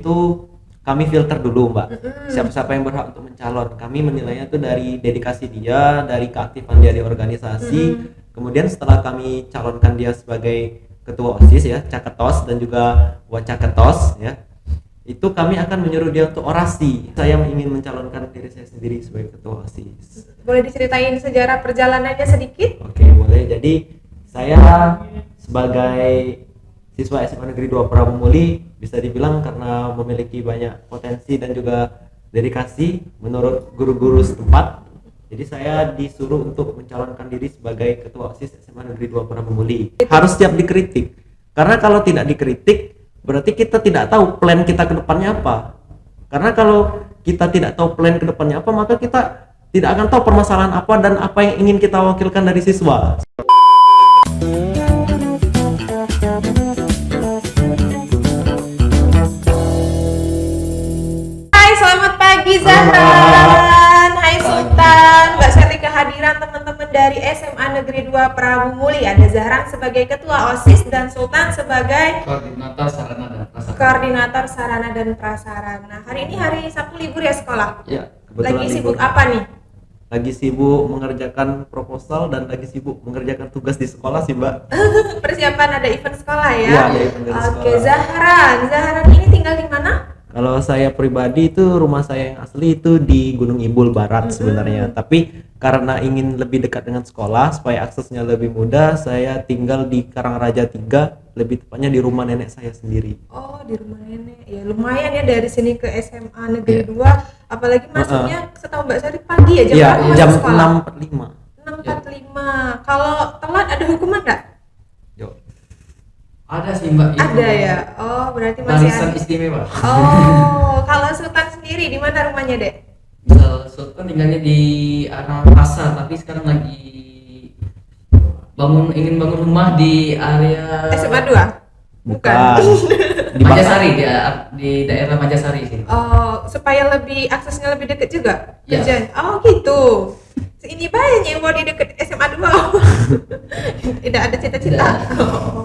itu kami filter dulu Mbak. Siapa-siapa yang berhak untuk mencalon. Kami menilainya itu dari dedikasi dia, dari keaktifan dia di organisasi. Kemudian setelah kami calonkan dia sebagai ketua OSIS ya, Caketos dan juga Wacaketos ya. Itu kami akan menyuruh dia untuk orasi. Saya ingin mencalonkan diri saya sendiri sebagai ketua OSIS. Boleh diceritain sejarah perjalanannya sedikit? Oke, boleh. Jadi saya sebagai siswa SMA Negeri 2 Prabu Muli bisa dibilang karena memiliki banyak potensi dan juga dedikasi menurut guru-guru setempat. Jadi saya disuruh untuk mencalonkan diri sebagai ketua OSIS SMA Negeri 2 Prabu Muli. Harus siap dikritik. Karena kalau tidak dikritik, berarti kita tidak tahu plan kita ke depannya apa. Karena kalau kita tidak tahu plan ke depannya apa, maka kita tidak akan tahu permasalahan apa dan apa yang ingin kita wakilkan dari siswa. Hai, selamat pagi Zahran. Hai Sultan. Mbak Sherly kehadiran teman-teman dari SMA Negeri 2 Prabu Muli. Ada Zahran sebagai ketua OSIS dan Sultan sebagai koordinator sarana dan prasarana. Hari ini hari Sabtu libur ya sekolah? Ya, kebetulan Lagi sibuk libur. apa nih? Lagi sibuk mengerjakan proposal dan lagi sibuk mengerjakan tugas di sekolah sih Mbak. Persiapan ada event sekolah ya? Iya, ada event dari Oke, sekolah. Zahran ini tinggal di mana? Kalau saya pribadi itu rumah saya yang asli itu di Gunung Ibul Barat sebenarnya. Tapi karena ingin lebih dekat dengan sekolah supaya aksesnya lebih mudah, saya tinggal di Karangraja 3, lebih tepatnya di rumah nenek saya sendiri. Oh, di rumah nenek. Ya lumayan ya dari sini ke SMA Negeri 2. Apalagi masuknya setahu Mbak Sari pagi ya, Iya, berapa jam masuk sekolah? 6.45. 6.45. Kalau telat ada hukuman enggak? Yo. Ada sih Mbak. Ada ya. Oh, berarti masih Barisan ada. istimewa. Oh, kalau Sultan sendiri di mana rumahnya, Dek? Sultan tinggalnya di arah pasar, tapi sekarang lagi ingin bangun rumah di area SMA 2? Bukan. Di Majasari, di daerah Majasari sih. Oh, supaya lebih aksesnya lebih dekat juga. Ya. Kerjaan. Oh, gitu. Ini banyak yang mau di dekat SMA 2. Tidak ada cita-cita. Oh.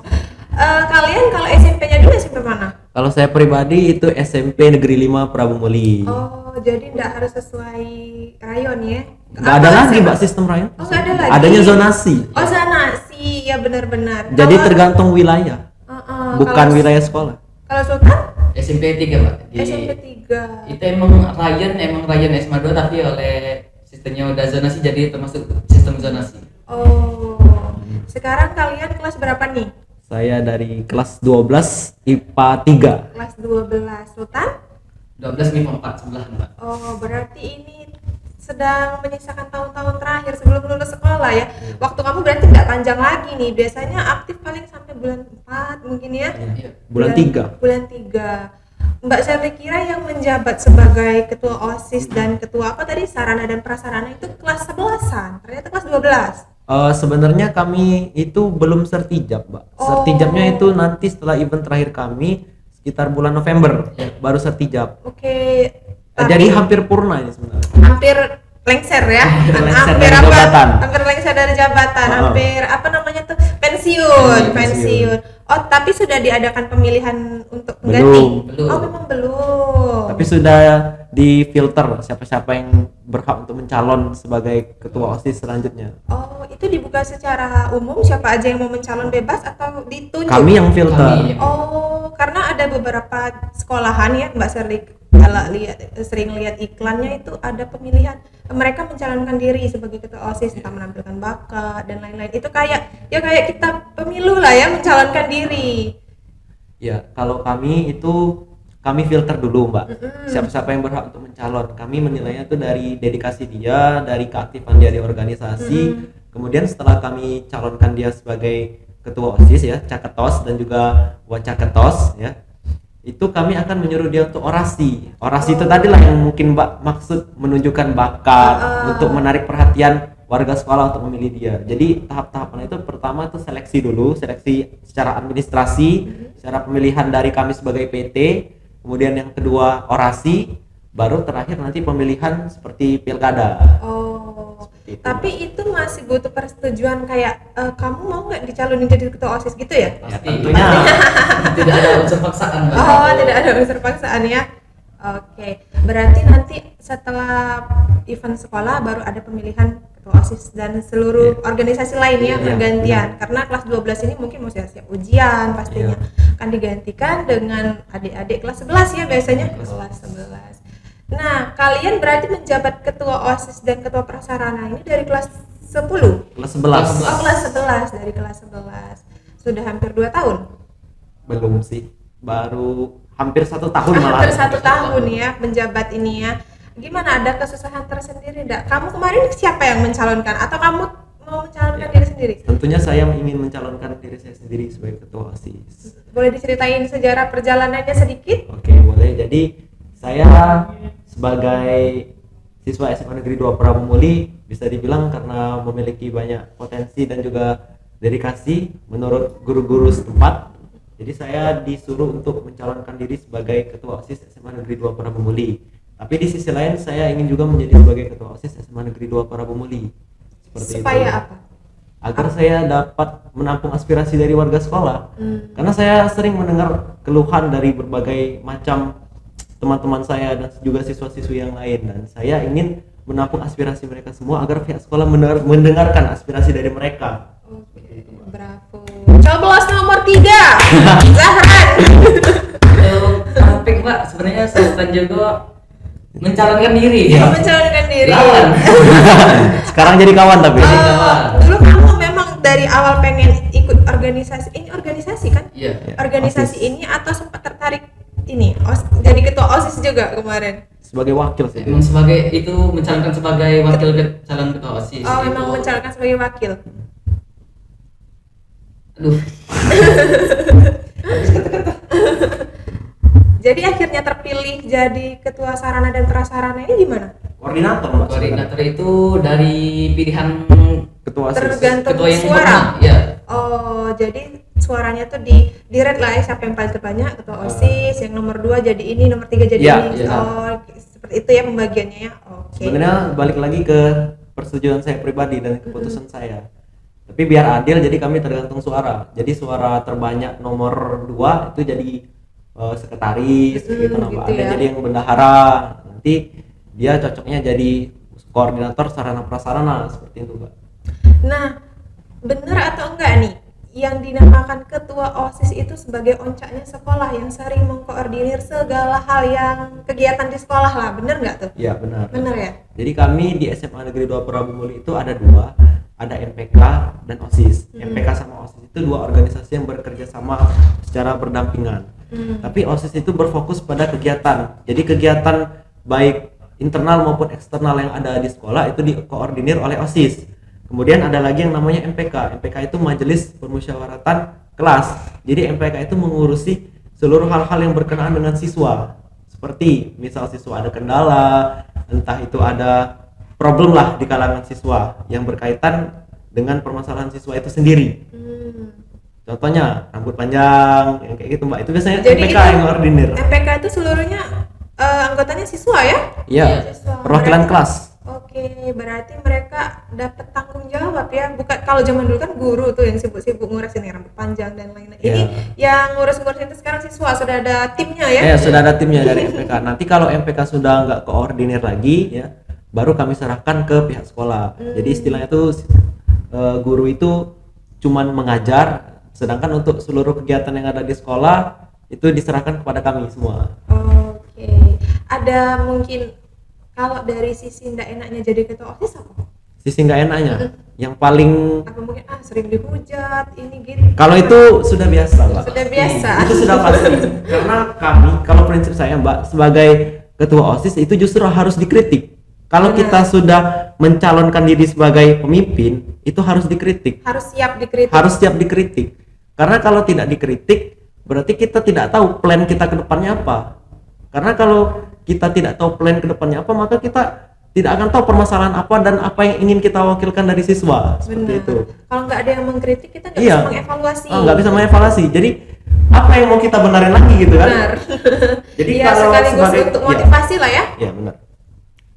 Kalian kalau SMP-nya dulu SMP mana? Kalau saya pribadi itu SMP Negeri 5 Prabu Muli. Oh, jadi enggak harus sesuai rayon ya? Nggak ada Apa lagi SMA? Mbak sistem rayon. Oh, nggak ada lagi. Adanya zonasi. Oh, zonasi. Ya benar-benar. Jadi Kalau- tergantung wilayah, bukan kalau- wilayah sekolah. Kalau Sultan? SMP 3 Mbak. SMP 3. Itu emang rayon SMA 2, tapi oleh sistemnya udah zonasi, jadi termasuk sistem zonasi. Oh. Sekarang kalian kelas berapa nih? Saya dari kelas 12 IPA 3. Kelas 12. Sultan? 12 5 4 sebelah Mbak. Oh, berarti ini sedang menyisakan tahun-tahun terakhir sebelum lulus sekolah ya. Waktu kamu berarti nggak panjang lagi nih. Biasanya aktif paling sampai bulan 4 mungkin ya. Iya. Bulan 3. Bulan 3. Mbak Sherly kira yang menjabat sebagai ketua OSIS dan ketua apa tadi sarana dan prasarana itu kelas 11-an. Ternyata kelas 12. Sebenarnya kami itu belum sertijab, Mbak. Oh. Sertijabnya itu nanti setelah event terakhir kami sekitar bulan November baru sertijab. Oke. Jadi hampir purna ini sebenarnya. Hampir lengser ya. Hampir lengser dari apa? jabatan. Hampir lengser dari jabatan. Oh. Hampir apa namanya tuh? Pensiun. Pensiun. Oh, tapi sudah diadakan pemilihan untuk Belum. pengganti. Belum. Oh, memang belum. Tapi sudah difilter siapa-siapa yang berhak untuk mencalon sebagai ketua OSIS selanjutnya. Oh, itu dibuka secara umum siapa aja yang mau mencalon bebas atau ditunjuk? Kami yang filter. Kami. Oh, karena ada beberapa sekolahan ya Mbak Sherly kalau sering lihat iklannya itu ada pemilihan mereka mencalonkan diri sebagai ketua OSIS entah menampilkan bakat dan lain-lain. Itu kayak kita pemilu lah ya mencalonkan diri. Ya, kalau kami itu kami filter dulu, Mbak. Siapa-siapa yang berhak untuk mencalon. Kami menilainya itu dari dedikasi dia, dari keaktifan dia di organisasi. Kemudian setelah kami calonkan dia sebagai ketua OSIS ya, Caketos dan juga Wacaketos ya. Itu kami akan menyuruh dia untuk orasi. Orasi itu tadilah yang mungkin Mbak maksud menunjukkan bakat untuk menarik perhatian warga sekolah untuk memilih dia. Jadi tahap-tahapan itu pertama itu seleksi dulu, seleksi secara administrasi, secara pemilihan dari kami sebagai PT. Kemudian yang kedua orasi, baru terakhir nanti pemilihan seperti pilkada. Oh, Seperti itu. Tapi itu masih butuh persetujuan kayak kamu mau nggak dicalonin jadi ketua OSIS gitu ya? Ya, Pasti. tentunya. Tidak ada unsur paksaan, Mbak. Oh, tidak ada unsur paksaan ya. Oke, berarti nanti setelah event sekolah baru ada pemilihan ketua OSIS dan seluruh organisasi lainnya Iya, bergantian. Karena kelas 12 ini mungkin mau siap ujian pastinya. Akan digantikan dengan adik-adik kelas 11 ya biasanya. Kelas 11. Nah, kalian berarti menjabat ketua OSIS dan ketua prasarana ini dari kelas 10? Kelas 11. Oh, kelas 11, dari kelas 11. Sudah hampir 2 tahun? Belum sih, baru hampir 1 tahun malah. Hampir 1 tahun ya menjabat ini ya. Gimana, ada kesusahan tersendiri enggak? Kamu kemarin siapa yang mencalonkan atau kamu mau mencalonkan diri sendiri? Tentunya saya ingin mencalonkan diri saya sendiri sebagai ketua OSIS. Boleh diceritain sejarah perjalanannya sedikit? Oke, boleh. Jadi saya sebagai siswa SMA Negeri 2 Prabumuli bisa dibilang karena memiliki banyak potensi dan juga dedikasi menurut guru-guru setempat. Jadi saya disuruh untuk mencalonkan diri sebagai ketua OSIS SMA Negeri 2 Prabumuli. Tapi di sisi lain saya ingin juga menjadi sebagai ketua OSIS SMA Negeri 2 Prabumuli. Seperti Supaya itu. apa? Agar saya dapat menampung aspirasi dari warga sekolah. Karena saya sering mendengar keluhan dari berbagai macam teman-teman saya dan juga siswa-siswi yang lain, dan saya ingin menampung aspirasi mereka semua agar pihak sekolah mendengarkan aspirasi dari mereka. Oke, bravo. Coblos nomor 3. Zahran. Untuk topik, Pak, sebenarnya Sultan juga mencalonkan diri. Mencalonkan diri. Lawan. Sekarang jadi kawan tapi. Dulu kamu memang dari awal pengen ikut organisasi. Ini organisasi kan? Iya. Organisasi OSIS. ini atau sempat tertarik ini jadi ketua OSIS juga kemarin? Sebagai wakil sih. Emang sebagai itu mencalonkan sebagai wakil calon ketua OSIS. Oh, itu. memang mencalonkan sebagai wakil. Aduh. Jadi akhirnya terpilih jadi ketua sarana dan prasarana ini gimana? Koordinator, Mbak. Koordinator itu dari pilihan Ketua OSIS. Tergantung ketua yang suara. pernah, ya. Oh, jadi suaranya tuh di rate lah ya, siapa yang paling terbanyak ketua OSIS, yang nomor 2 jadi ini, nomor 3 jadi Iya, ini. iya. Oh, seperti itu ya pembagiannya ya. Oke. Sebenarnya balik lagi ke persetujuan saya pribadi dan keputusan saya. Tapi biar adil, jadi kami tergantung suara. Jadi suara terbanyak nomor 2 itu jadi sekretaris, gitu. gitu Ada ya. jadi yang bendahara. Nanti dia cocoknya jadi koordinator sarana prasarana seperti itu, Mbak. Nah, benar atau enggak nih yang dinamakan ketua OSIS itu sebagai oncaknya sekolah yang sering mengkoordinir segala hal yang kegiatan di sekolah lah, benar nggak tuh? Iya, benar. Benar ya? Jadi kami di SMA Negeri 2 Prabumuli itu ada 2, ada MPK dan OSIS. MPK sama OSIS itu 2 organisasi yang bekerja sama secara berdampingan. Tapi OSIS itu berfokus pada kegiatan. Jadi kegiatan baik internal maupun eksternal yang ada di sekolah itu dikoordinir oleh OSIS. Kemudian ada lagi yang namanya MPK. MPK itu Majelis Permusyawaratan Kelas. Jadi MPK itu mengurusi seluruh hal-hal yang berkenaan dengan siswa. Seperti misal siswa ada kendala, entah itu ada problem lah di kalangan siswa yang berkaitan dengan permasalahan siswa itu sendiri. Contohnya rambut panjang, yang kayak gitu, Mbak. Itu biasanya Jadi MPK itu yang koordinir. MPK itu seluruhnya anggotanya siswa ya? Iya. Siswa. Perwakilan Berarti- kelas. Oke, berarti mereka dapat tanggung jawab ya. Bukan kalau zaman dulu kan guru tuh yang sibuk-sibuk ngurusin yang rambut panjang dan lain-lain. Ini yang ngurus-ngurusin itu sekarang siswa, sudah ada timnya ya? Sudah ada timnya dari MPK. Nanti kalau MPK sudah nggak koordinir lagi, ya, baru kami serahkan ke pihak sekolah. Jadi istilahnya tuh guru itu cuman mengajar, sedangkan untuk seluruh kegiatan yang ada di sekolah itu diserahkan kepada kami semua. Oke, ada mungkin kalau dari sisi ndak enaknya jadi ketua OSIS apa? Sisi nggak enaknya, yang paling Apa mungkin sering dihujat ini gitu? kalau itu sudah biasa, Mbak. Sudah biasa. Itu sudah pasti. Karena kami, kalau prinsip saya, Mbak, sebagai ketua OSIS itu justru harus dikritik. Kalau Benar. kita sudah mencalonkan diri sebagai pemimpin, itu harus dikritik. Harus siap dikritik. Harus siap dikritik. Karena kalau tidak dikritik, berarti kita tidak tahu plan kita ke depannya apa. Karena kalau kita tidak tahu plan ke depannya apa, maka kita tidak akan tahu permasalahan apa dan apa yang ingin kita wakilkan dari siswa. Seperti Benar. itu. Kalau nggak ada yang mengkritik, kita nggak Iya. bisa mengevaluasi. Nggak bisa mengevaluasi. Jadi apa yang mau kita benarin lagi gitu kan? Benar. Jadi Iya, kalau sekaligus sebagai untuk motivasi lah ya. Iya, benar.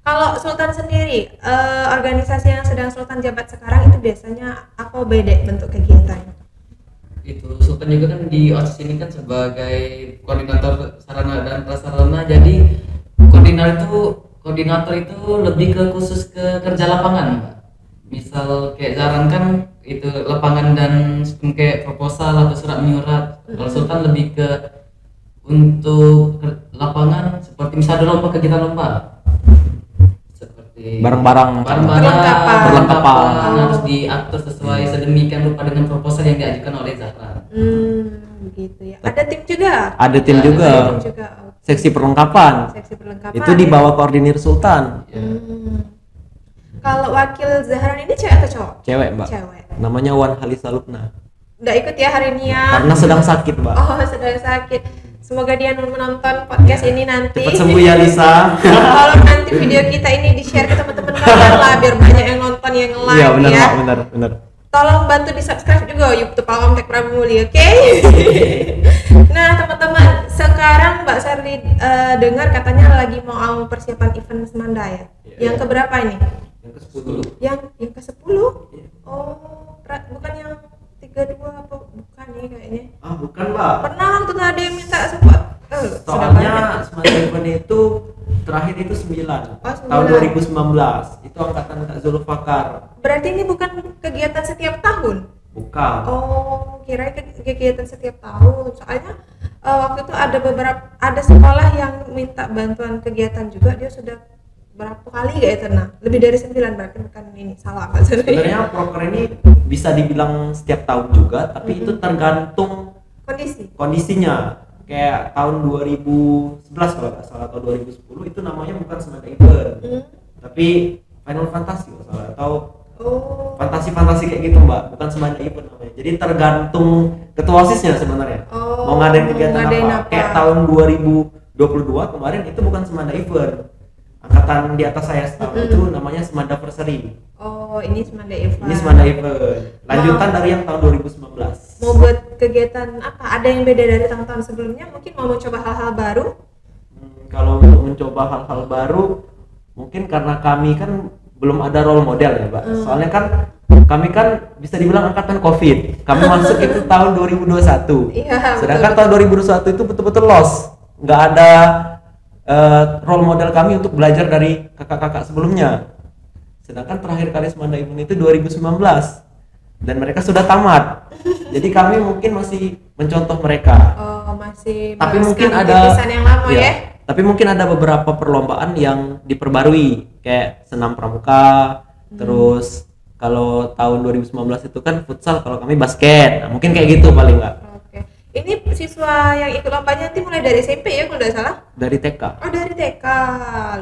Kalau Sultan sendiri, organisasi yang sedang Sultan jabat sekarang itu biasanya apa beda bentuk kegiatannya? Itu Sultan juga kan di OSIS ini kan sebagai koordinator sarana dan prasarana, jadi koordinator itu lebih ke khusus ke kerja lapangan, Mbak. Misal kayak Zaran kan itu lapangan dan sistem kayak proposal atau surat menyurat. Kalau Sultan lebih ke untuk lapangan seperti misalnya ada lomba, kegiatan lomba seperti Barang-barang perlengkapan harus diatur sesuai sedemikian rupa dengan proposal yang diajukan oleh Zahra. Begitu ya. Ada tim juga. Ada tim Ya, juga. Ada tim juga. Seksi perlengkapan. Seksi perlengkapan. Itu di bawah koordinir Sultan. Kalau wakil Zahran ini cewek atau cowok? Cewek, Mbak. Cewek. Namanya Wan Halisa Lubna. Nggak ikut ya hari ini ya? Karena sedang sakit, Mbak. Oh, sedang sakit. Semoga dia menonton podcast ini nanti. Cepat sembuh ya, Lisa. Kalau nanti video kita ini di-share ke teman-teman kalian lah, biar banyak yang nonton, yang like Iya, benar, ya. Mbak, benar. Tolong bantu di-subscribe juga YouTube Palom Tek Prabu Muli, oke? Nah, teman-teman, sekarang Mbak Sherly dengar katanya lagi mau persiapan event Semanda ya? Iya. Yang keberapa ini? Yang ke-10. Yang ke-10? Oh, bukan yang 32 apa? Bukan ya kayaknya. Ah, bukan, Mbak. Pernah waktu itu ada yang minta support. Sudah banyak. Soalnya Semanda Event itu terakhir itu 9. Oh, 9. Tahun 2019. Itu angkatan Kak Zulfakar. Berarti ini bukan kegiatan setiap tahun? Bukan. Oh, kira kegiatan setiap tahun. Soalnya waktu itu ada sekolah yang minta bantuan kegiatan juga, dia sudah berapa kali gak itu, nah lebih dari 9, berarti bukan ini, salah Pak. Sebenarnya proker ini bisa dibilang setiap tahun juga, tapi itu tergantung kondisinya. Kayak tahun 2011 kalau nggak salah, atau 2010 itu namanya bukan Semanda Event, tapi Final Fantasy kalau salah, atau fantasi kayak gitu, Mbak, bukan Semanda Event namanya. Jadi tergantung ketua OSISnya sebenarnya. Mau ngadain kegiatan apa. Kayak tahun 2022 kemarin itu bukan Semanda Event. Angkatan di atas saya setahun itu namanya Semanda Versary. Oh, ini Semanda Event. Ini Semanda Event. Lanjutan dari yang tahun 2019. Mau buat kegiatan apa? Ada yang beda dari tahun-tahun sebelumnya? Mungkin mau mencoba hal-hal baru? Kalau untuk mencoba hal-hal baru, mungkin karena kami kan belum ada role model ya, Mbak. Soalnya kan kami kan bisa dibilang angkatan COVID. Kami masuk itu tahun 2021. Iya. Sedangkan tahun 2021 itu betul-betul lost. Nggak ada role model kami untuk belajar dari kakak-kakak sebelumnya. Sedangkan terakhir kali Semanda Event itu 2019 dan mereka sudah tamat. Jadi kami mungkin masih mencontoh mereka. Oh, masih. Tapi mungkin ada yang lama ya. Tapi mungkin ada beberapa perlombaan yang diperbarui kayak senam pramuka. Terus kalau tahun 2019 itu kan futsal, kalau kami basket. Nah, mungkin kayak gitu paling nggak. Oke. Ini siswa yang ikut lombanya nanti mulai dari SMP ya kalau tidak salah? Dari TK. Oh, dari TK.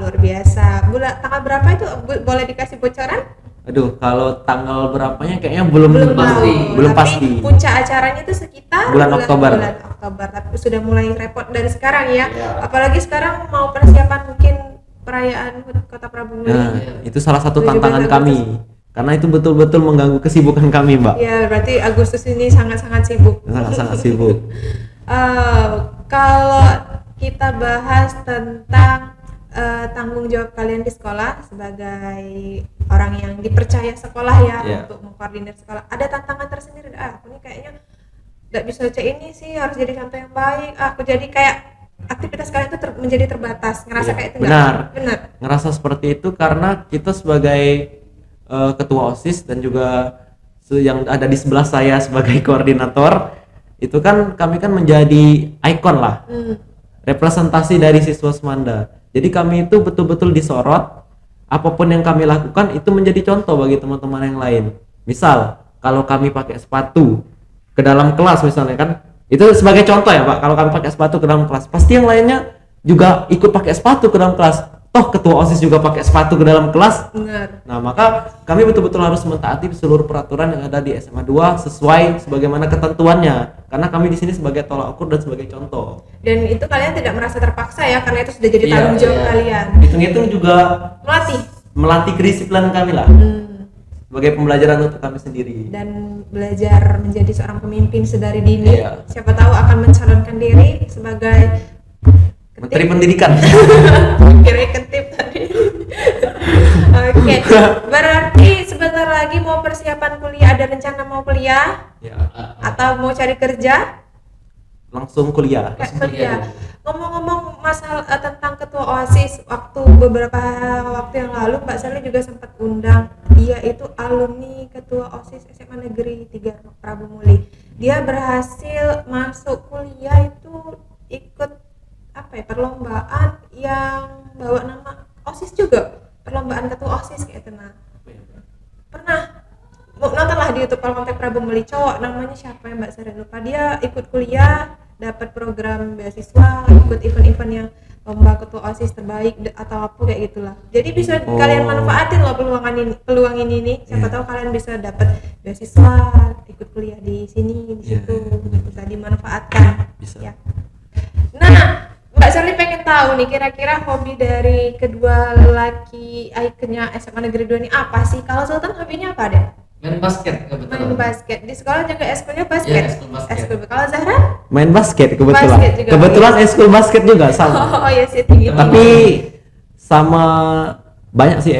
Luar biasa. Tanggal berapa itu boleh dikasih bocoran? Aduh, kalau tanggal berapanya kayaknya belum pasti. Belum Tapi pasti. puncak acaranya itu sekitar Bulan Oktober. Bulan Oktober. Tapi sudah mulai repot dari sekarang ya. Iya. Apalagi sekarang mau persiapan mungkin perayaan HUT Kota Prabu Muli. Nah, itu salah satu 17 tantangan Agustus. kami. Karena itu betul-betul mengganggu kesibukan kami, Mbak. Ya, berarti Agustus ini sangat-sangat sibuk. Sangat-sangat sibuk. Kalau kita bahas tentang tanggung jawab kalian di sekolah sebagai orang yang dipercaya sekolah ya, Yeah. untuk mengkoordinir sekolah, ada tantangan tersendiri. Aku ini kayaknya nggak bisa ini sih, harus jadi contoh yang baik. Aku jadi kayak aktivitas kalian itu menjadi terbatas, ngerasa Iya, kayak itu benar. Benar. Ngerasa seperti itu karena kita sebagai ketua OSIS dan juga yang ada di sebelah saya sebagai koordinator, itu kan kami kan menjadi ikon lah, representasi dari siswa Semanda. Jadi kami itu betul-betul disorot, apapun yang kami lakukan itu menjadi contoh bagi teman-teman yang lain. Misal kalau kami pakai sepatu ke dalam kelas misalnya kan, itu sebagai contoh ya Pak. Kalau kami pakai sepatu ke dalam kelas, pasti yang lainnya juga ikut pakai sepatu ke dalam kelas. Toh ketua OSIS juga pakai sepatu ke dalam kelas. Benar. Nah, maka kami betul-betul harus mentaati seluruh peraturan yang ada di SMA 2 sesuai sebagaimana ketentuannya. Karena kami di sini sebagai tolak ukur dan sebagai contoh. Dan itu kalian tidak merasa terpaksa ya, karena itu sudah jadi Iya, tanggung jawab iya. kalian. Hitung-hitung juga melatih kedisiplinan kami lah. Sebagai pembelajaran untuk kami sendiri. Dan belajar menjadi seorang pemimpin sedari dini. Iya. Siapa tahu akan mencalonkan diri sebagai Menteri Pendidikan. kira ketip tadi. Oke, berarti sebentar lagi mau persiapan kuliah, ada rencana mau kuliah Ya, atau mau cari kerja? langsung kuliah. Kayak kuliah. Ngomong-ngomong masalah tentang ketua OSIS, beberapa waktu yang lalu Mbak Sally juga sempat undang. Dia itu alumni ketua OSIS SMA Negeri 3 Prabu Muli. Dia berhasil masuk kuliah itu ikut perlombaan yang bawa nama OSIS juga, perlombaan ketua OSIS kayak itu. Nah, pernah nontonlah di YouTube Kontak Prabu Muli, cowok namanya siapa ya Mbak Sari lupa. Dia ikut kuliah, dapat program beasiswa, ikut event-event yang lomba ketua OSIS terbaik atau apa kayak gitulah. Jadi bisa kalian manfaatin loh peluang ini nih. Siapa tahu kalian bisa dapat beasiswa, ikut kuliah di sini, di situ. Bisa dimanfaatkan. Bisa. Ya. Nah, Mbak Sally pengen tahu nih kira-kira hobi dari kedua lelaki ikonnya SMA Negeri 2 ini apa sih? Kalau Sultan hobinya apa deh? Main basket kebetulan. Main basket. Di sekolah juga eskulnya basket. Iya, eskul basket. Eskul. Kalau Zahra? Main basket kebetulan. Basket juga. Kebetulan eskul basket juga sama. Oh iya sih tinggi. Tapi sama banyak sih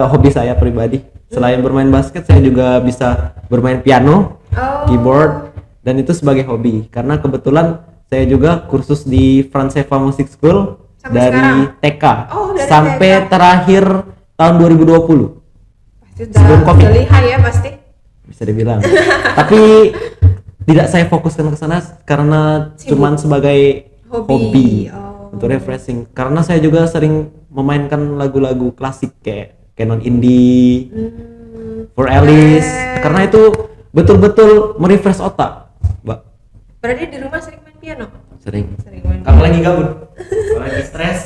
hobi saya pribadi. Selain bermain basket, saya juga bisa bermain piano, keyboard, dan itu sebagai hobi. Karena kebetulan saya juga kursus di Franseva Music School Sampai dari sekarang? TK Oh, dari sampai TK. terakhir tahun 2020. Pasti sebelum udah COVID. lihai ya pasti. Bisa dibilang. Tapi tidak saya fokuskan ke sana karena Sibuk. cuman sebagai Hobi. untuk refreshing. Karena saya juga sering memainkan lagu-lagu klasik kayak Canon Indie, For Alice. Karena itu betul-betul merefresh otak, Mbak. Berarti di rumah sering main piano? Sering. Sering main Kalau piano. lagi gabut, kalau lagi stres,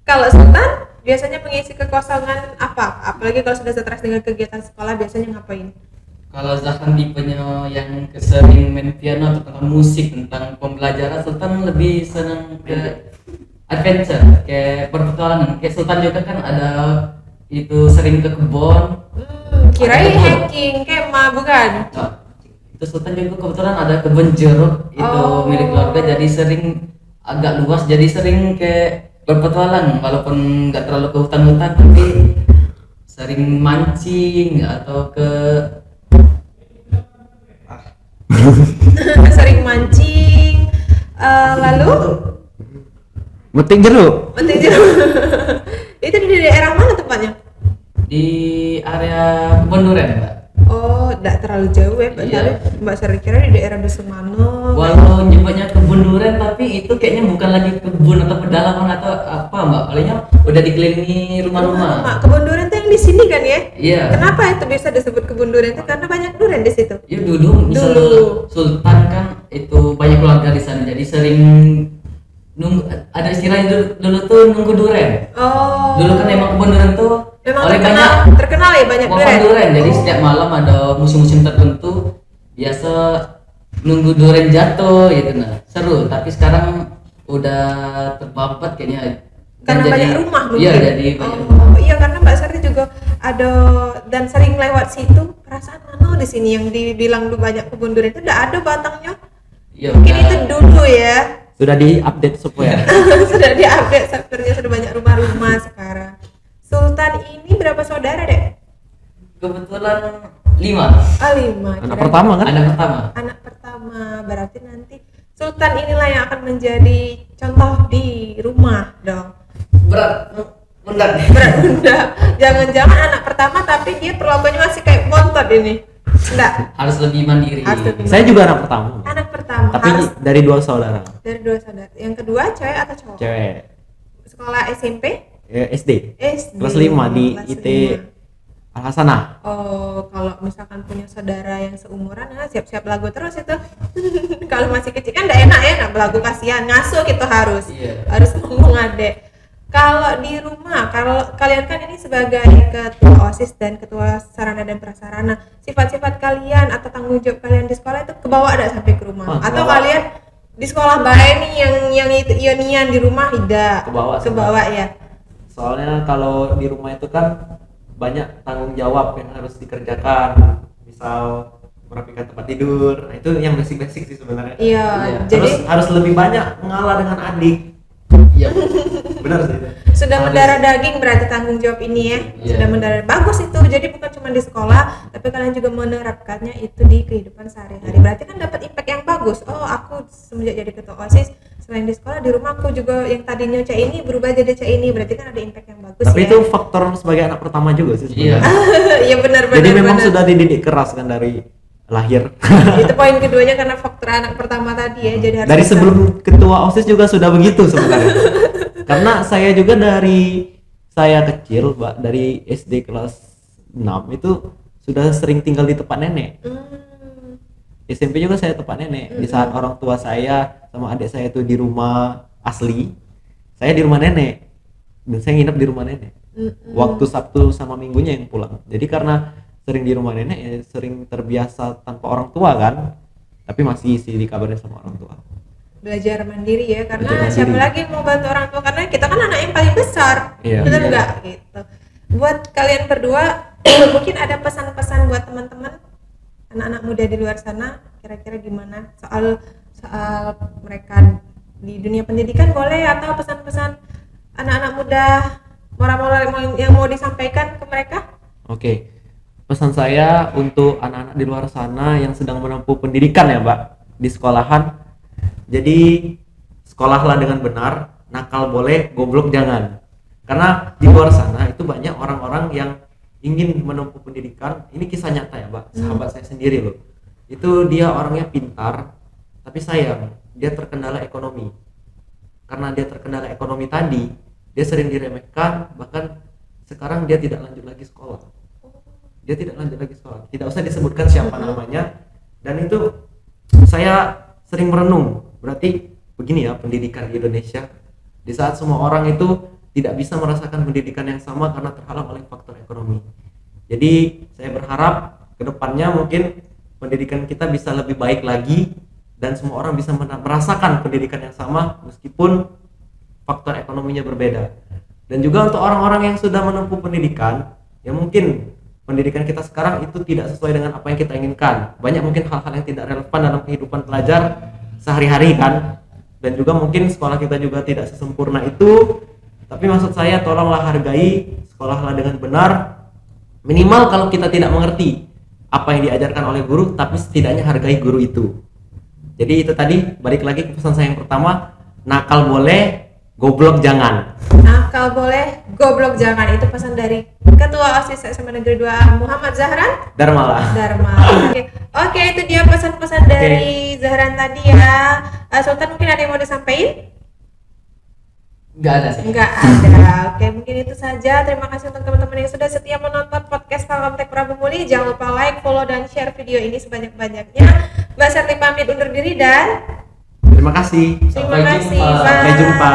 Kalau Sultan biasanya mengisi kekosongan apa? Apalagi kalau sudah stres dengan kegiatan sekolah biasanya ngapain? Kalau Zahran tipenya yang sering main piano atau tentang musik, tentang pembelajaran, Sultan lebih senang ke adventure, kayak berpetualangan. Kayak Sultan juga kan ada itu sering ke kebun. Kirain Ada kebun. hacking, kemah bukan? Nah, itu Sultan juga kebetulan ada kebun jeruk itu milik keluarga, jadi sering agak luas, jadi sering kayak berpetualang walaupun nggak terlalu ke hutan-hutan, tapi sering mancing atau ke Sering mancing. Lalu metik jeruk. penting jeruk. Itu di daerah mana tempatnya? di area kebun durian, Mbak. Oh, tidak terlalu jauh ya, Mbak Iya. Sari. Mbak Sari kira di daerah Dusunmano. Walau nyebutnya kebun durian, tapi itu kayaknya bukan lagi kebun atau pedalaman atau apa, Mbak. Palingnya udah dikelilingi rumah-rumah. Kebun durian itu yang di sini kan ya? Iya. Kenapa itu bisa disebut kebun durian itu? Karena banyak durian di situ. Ya dulu misal Dulu. Sultan kan itu banyak keluarga di sana, jadi sering nunggu, ada istilahnya dulu tuh nunggu durian. Oh. Dulu kan emang kebun durian tuh Memang oleh terkenal ya banyak pohon durian. Jadi Oh. setiap malam ada musim-musim tertentu biasa nunggu durian jatuh gitu. Nah, seru, tapi sekarang udah terpapat kayaknya. Karena Dan banyak rumah mungkin. Iya, jadi banyak Oh, rumah. iya karena Mbak Sari juga ada dan sering lewat situ. Perasaan mana di sini yang dibilang lu banyak kebun durian itu udah ada batangnya. Iya, Mungkin udah. itu dulu ya. Sudah diupdate supaya Sudah diupdate sebenarnya sudah banyak rumah-rumah sekarang. Sultan ini berapa saudara deh? Kebetulan 5. 5. anak pertama kan? Anak pertama. Anak pertama, berarti nanti Sultan inilah yang akan menjadi contoh di rumah dong. Berat berat. Berat bunda. Jangan-jangan anak pertama tapi dia perlombanya masih kayak bontot ini. Enggak. Harus lebih mandiri. Harus lebih Saya juga anak pertama. Anak pertama. Tapi harus dari 2 saudara. dari 2 saudara. Yang kedua cewek atau cowok? Cewek. Sekolah SMP? SD. SD. Kelas 5 di Kelas IT 5. Al Hasanah. Oh, kalau misalkan punya saudara yang seumuran, ya siap-siap lagu terus itu. Kalau masih kecil kan enggak enak ya, nak belagu kasihan, ngasuh gitu harus. Iya. Harus ngomong adek. Kalau di rumah, kalau kalian kan ini sebagai ketua OSIS dan ketua sarana dan prasarana, sifat-sifat kalian atau tanggung jawab kalian di sekolah itu kebawa ada sampai ke rumah? Atau kebawa. kalian di sekolah baik nih yang itu ionian di rumah tidak Kebawa. ya? Soalnya kalau di rumah itu kan banyak tanggung jawab yang harus dikerjakan. Misal merapikan tempat tidur. Nah, itu yang basic-basic sih sebenarnya. Iya, Iya. jadi Terus harus lebih banyak mengalah dengan adik. Iya. Benar sih. sudah Harus. mendarah daging berarti tanggung jawab ini ya. Iya. Sudah mendarah bagus itu. Jadi bukan cuma di sekolah, tapi kalian juga menerapkannya itu di kehidupan sehari-hari. Berarti kan dapat impact yang bagus. Oh, aku semenjak jadi ketua OSIS, selain di sekolah, di rumah aku juga yang tadinya C ini berubah jadi C ini. Berarti kan ada impact yang bagus. Tapi ya. itu faktor sebagai anak pertama juga sih Iya. sebenarnya. Iya benar-benar. Jadi memang sudah dididik keras kan dari lahir. Itu poin keduanya karena faktor anak pertama tadi ya. Jadi harus Dari bisa. sebelum ketua OSIS juga sudah begitu sebenarnya. Karena saya juga dari saya kecil, Mbak, dari SD kelas 6 itu sudah sering tinggal di tempat nenek. Hmm. SMP juga saya tempat nenek. Di saat orang tua saya sama adik saya itu di rumah asli, saya di rumah nenek. Dan saya nginep di rumah nenek. Waktu Sabtu sama Minggunya yang pulang. Jadi karena sering di rumah nenek ya sering terbiasa tanpa orang tua kan. Tapi masih sih dikabarin sama orang tua. Belajar mandiri ya, karena Belajar mandiri. siapa lagi yang mau bantu orang tua, karena kita kan anak yang paling besar. Iya. Benar Iya. nggak gitu. Buat kalian berdua mungkin ada pesan-pesan buat teman-teman anak-anak muda di luar sana, kira-kira gimana soal mereka di dunia pendidikan, boleh, atau pesan-pesan anak-anak muda moral-moral yang mau disampaikan ke mereka? Oke. Pesan saya untuk anak-anak di luar sana yang sedang menempuh pendidikan ya, Mbak, di sekolahan. Jadi sekolahlah dengan benar, nakal boleh, goblok jangan. Karena di luar sana itu banyak orang-orang yang ingin menempuh pendidikan. Ini kisah nyata ya, Mbak. Sahabat saya sendiri loh. Itu dia orangnya pintar, tapi sayang dia terkendala ekonomi. Karena dia terkendala ekonomi tadi, dia sering diremehkan, bahkan sekarang dia tidak lanjut lagi sekolah. Dia tidak lanjut lagi sekolah. Tidak usah disebutkan siapa namanya. Dan itu saya sering merenung. Berarti begini ya pendidikan di Indonesia. Di saat semua orang itu tidak bisa merasakan pendidikan yang sama karena terhalang oleh faktor ekonomi. Jadi saya berharap ke depannya mungkin pendidikan kita bisa lebih baik lagi dan semua orang bisa merasakan pendidikan yang sama meskipun faktor ekonominya berbeda. Dan juga untuk orang-orang yang sudah menempuh pendidikan, ya mungkin pendidikan kita sekarang itu tidak sesuai dengan apa yang kita inginkan. Banyak mungkin hal-hal yang tidak relevan dalam kehidupan pelajar sehari-hari kan. Dan juga mungkin sekolah kita juga tidak sesempurna itu. Tapi maksud saya tolonglah hargai, sekolahlah dengan benar. Minimal kalau kita tidak mengerti apa yang diajarkan oleh guru, tapi setidaknya hargai guru itu. Jadi itu tadi, balik lagi ke pesan saya yang pertama, nakal boleh, goblok jangan. Nakal boleh, goblok jangan. Itu pesan dari Ketua OSIS SMA Negeri 2 Muhammad Zahran Darmalah. Dharma. Oke, itu dia pesan-pesan dari Zahran tadi ya. Sultan, mungkin ada yang mau disampaikan? Nggak ada sih. Enggak ada. Oke, mungkin itu saja. Terima kasih untuk teman-teman yang sudah setia menonton podcast Falcomtek Prabu Muli. Jangan lupa like, follow, dan share video ini sebanyak-banyaknya. Mbak Serli pamit undur diri dan Terima kasih. terima kasih. Sampai jumpa. Sampai jumpa.